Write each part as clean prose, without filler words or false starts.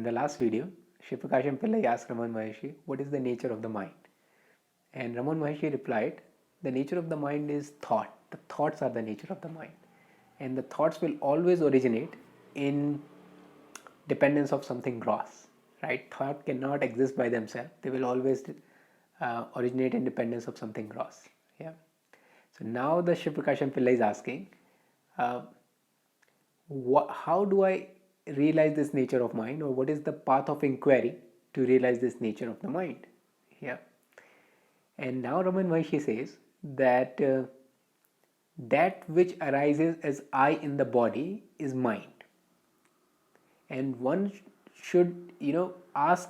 In the last video, Sivaprakasam Pillai asked Ramana Maharshi, what is the nature of the mind? And Ramana Maharshi replied, the nature of the mind is thought. The thoughts are the nature of the mind. And the thoughts will always originate in dependence of something gross, right? Thought cannot exist by themselves. They will always originate in dependence of something gross. Yeah. So now the Sivaprakasam Pillai is asking, how do I realize this nature of mind, or what is the path of inquiry to realize this nature of the mind? Yeah. And now Ramana Maharshi says that that which arises as I in the body is mind. And one should, ask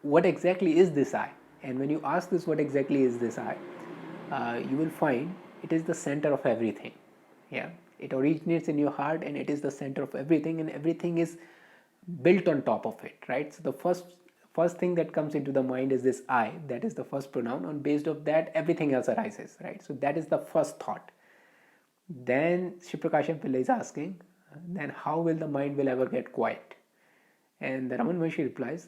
what exactly is this I. And when you ask this, what exactly is this I, you will find it is the center of everything. Yeah, it originates in your heart, and it is the center of everything, and everything is built on top of it, right? So the first thing that comes into the mind is this I. That is the first pronoun. On based of that, everything else arises, right? So that is the first thought. Then Sivaprakasam Pillai is asking, then how will the mind will ever get quiet? And the Ramana Maharshi replies,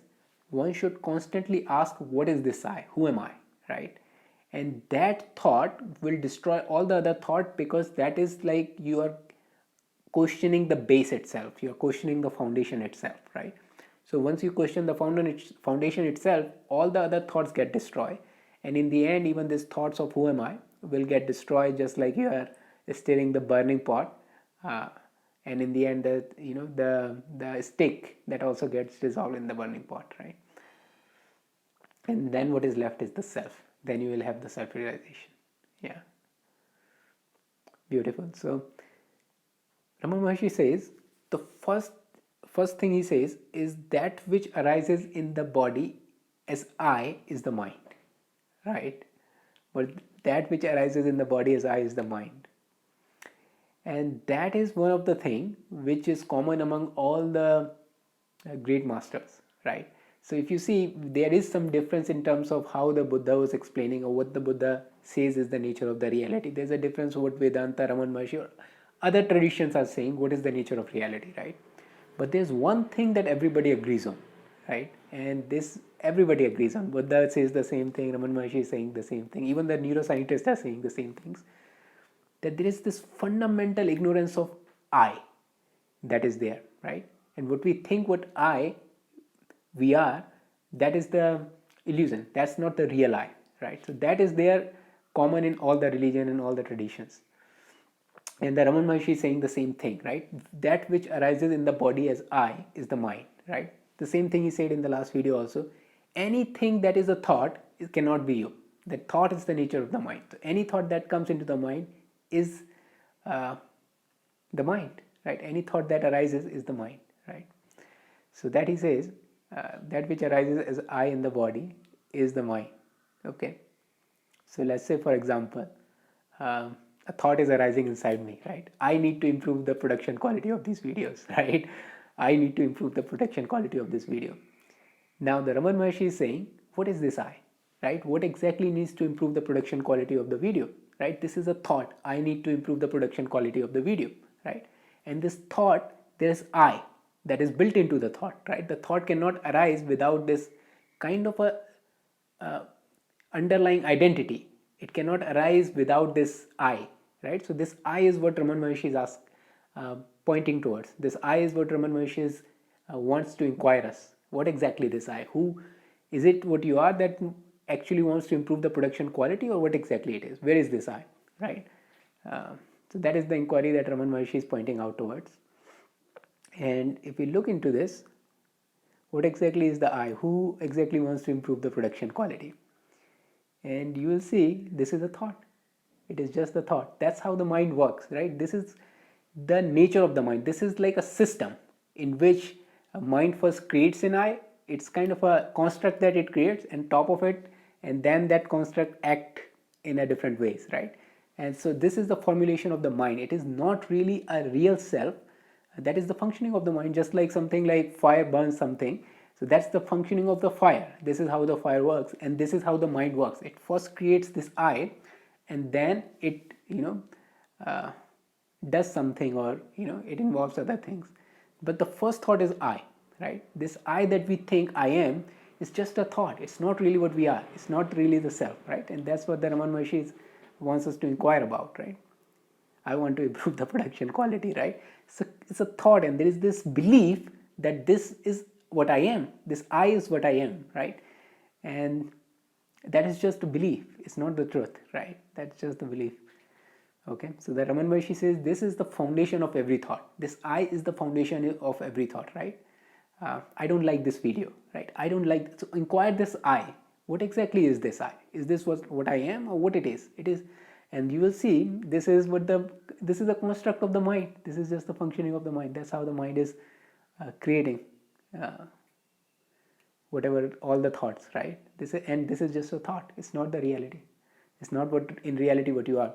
one should constantly ask, what is this I? Who am I? Right? And that thought will destroy all the other thought, because that is like you are questioning the base itself. You are questioning the foundation itself, right? So once you question the foundation itself, all the other thoughts get destroyed. And in the end, even these thoughts of who am I will get destroyed, just like you are stirring the burning pot. And in the end, the stick that also gets dissolved in the burning pot, right? And then what is left is the self. Then you will have the self-realization. Yeah. Beautiful. So Ramana Maharshi says the first thing he says is that which arises in the body as I is the mind, right? But that which arises in the body as I is the mind. And that is one of the things which is common among all the great masters, right? So if you see, there is some difference in terms of how the Buddha was explaining, or what the Buddha says is the nature of the reality. There's a difference what Vedanta, Ramana Maharshi, or other traditions are saying what is the nature of reality, right? But there's one thing that everybody agrees on, right? And this everybody agrees on. Buddha says the same thing, Ramana Maharshi is saying the same thing, even the neuroscientists are saying the same things, that there is this fundamental ignorance of I that is there, right? And what we think we are, that is the illusion. That's not the real I, right? So that is there, common in all the religion and all the traditions. And the Ramana Maharshi is saying the same thing, right? That which arises in the body as I is the mind, right? The same thing he said in the last video also. Anything that is a thought, it cannot be you. The thought is the nature of the mind. So any thought that comes into the mind is the mind, right? Any thought that arises is the mind, right? So that he says, that which arises as I in the body is the mind. Okay. So let's say, for example, a thought is arising inside me, right? I need to improve the production quality of these videos, right? I need to improve the production quality of this video. Now the Ramana Maharshi is saying, what is this I, right? What exactly needs to improve the production quality of the video, right? This is a thought. I need to improve the production quality of the video, right? And this thought, there is I that is built into the thought, right? The thought cannot arise without this kind of a underlying identity. It cannot arise without this I, right? So this I is what Ramana Maharshi is pointing towards. This I is what Ramana Maharshi wants to inquire us. What exactly this I? Who is it? What you are that actually wants to improve the production quality, or what exactly it is? Where is this I, right? So that is the inquiry that Ramana Maharshi is pointing out towards. And if we look into this, what exactly is the I? Who exactly wants to improve the production quality? And you will see this is a thought. It is just the thought. That's how the mind works, right? This is the nature of the mind. This is like a system in which a mind first creates an I. It's kind of a construct that it creates, and top of it, and then that construct act in a different ways, right? And so this is the formulation of the mind. It is not really a real self. That is the functioning of the mind, just like something like fire burns something. So that's the functioning of the fire. This is how the fire works, and this is how the mind works. It first creates this I, and then it does something, or it involves other things. But the first thought is I, right? This I that we think I am is just a thought. It's not really what we are. It's not really the self, right? And that's what the Ramana Maharshi wants us to inquire about, right? I want to improve the production quality, right? So it's a thought, and there is this belief that this is what I am. This I is what I am, right? And that is just a belief. It's not the truth, right? That's just the belief. Okay, so the Ramana Maharshi says this is the foundation of every thought. This I is the foundation of every thought, right? I don't like this video, right? I don't like, so inquire this I. What exactly is this I? Is this what I am, or what it is? It is, and you will see this is the construct of the mind. This is just the functioning of the mind. That's how the mind is creating whatever, all the thoughts, right? This is just a thought. It's not the reality. It's not what in reality what you are.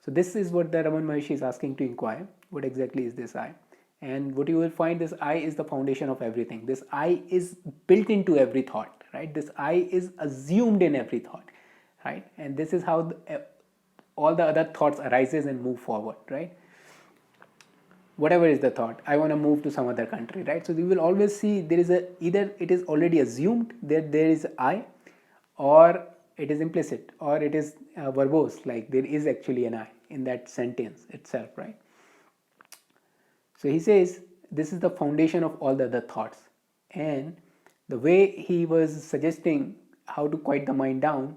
So this is what the Ramana Maharshi is asking to inquire. What exactly is this I? And what you will find, this I is the foundation of everything. This I is built into every thought, right? This I is assumed in every thought, right? And this is how all the other thoughts arises and move forward, right? Whatever is the thought, I want to move to some other country, right? So you will always see there is either it is already assumed that there is I, or it is implicit, or it is verbose, like there is actually an I in that sentence itself, right? So he says this is the foundation of all the other thoughts. And the way he was suggesting how to quiet the mind down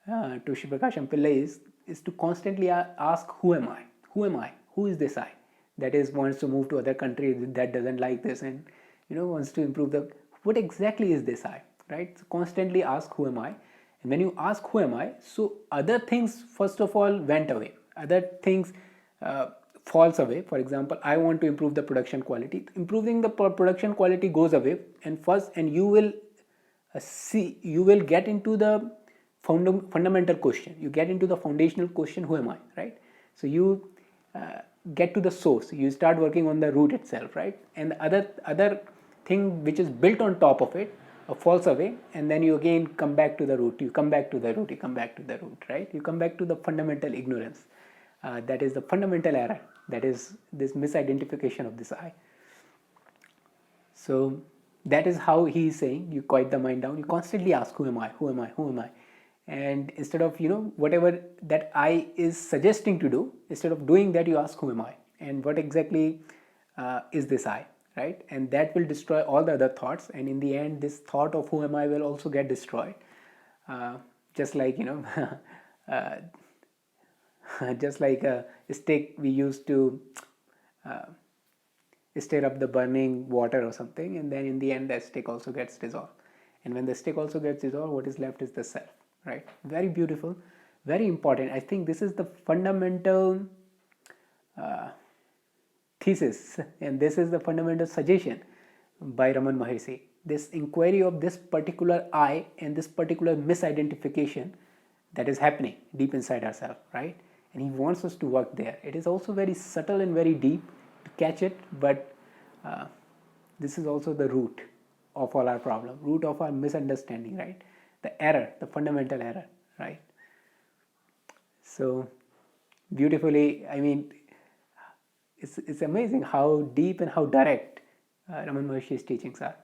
to Sivaprakasam Pillai is to constantly ask, who am I? Who am I? Who is this I that is wants to move to other country, that doesn't like this, and wants to improve the, what exactly is this I, right? So constantly ask, who am I? And when you ask, who am I, so other things first of all went away. Other things falls away. For example, I want to improve the production quality. Improving the production quality goes away, and you will you will get into the fundamental question. You get into the foundational question, who am I, right? So you get to the source. You start working on the root itself, right? And the other thing which is built on top of it falls away, and then you again come back to the root. You come back to the root. You come back to the root, right? You come back to the fundamental ignorance. That is the fundamental error. That is this misidentification of this I. So that is how he is saying you quiet the mind down. You constantly ask, who am I? Who am I? Who am I? And instead of whatever that I is suggesting to do, instead of doing that, you ask, who am I? And what exactly is this I, right? And that will destroy all the other thoughts. And in the end, this thought of who am I will also get destroyed. Just like just like a stick we used to stir up the burning water or something, and then in the end that stick also gets dissolved. And when the stick also gets dissolved, what is left is the self, right? Very beautiful, very important. I think this is the fundamental thesis, and this is the fundamental suggestion by Ramana Maharshi. This inquiry of this particular I and this particular misidentification that is happening deep inside ourselves, right? And he wants us to work there. It is also very subtle and very deep to catch it, but this is also the root of all our problem, root of our misunderstanding, right? The error, the fundamental error, right? So beautifully, I mean, it's amazing how deep and how direct Ramana Maharshi's teachings are.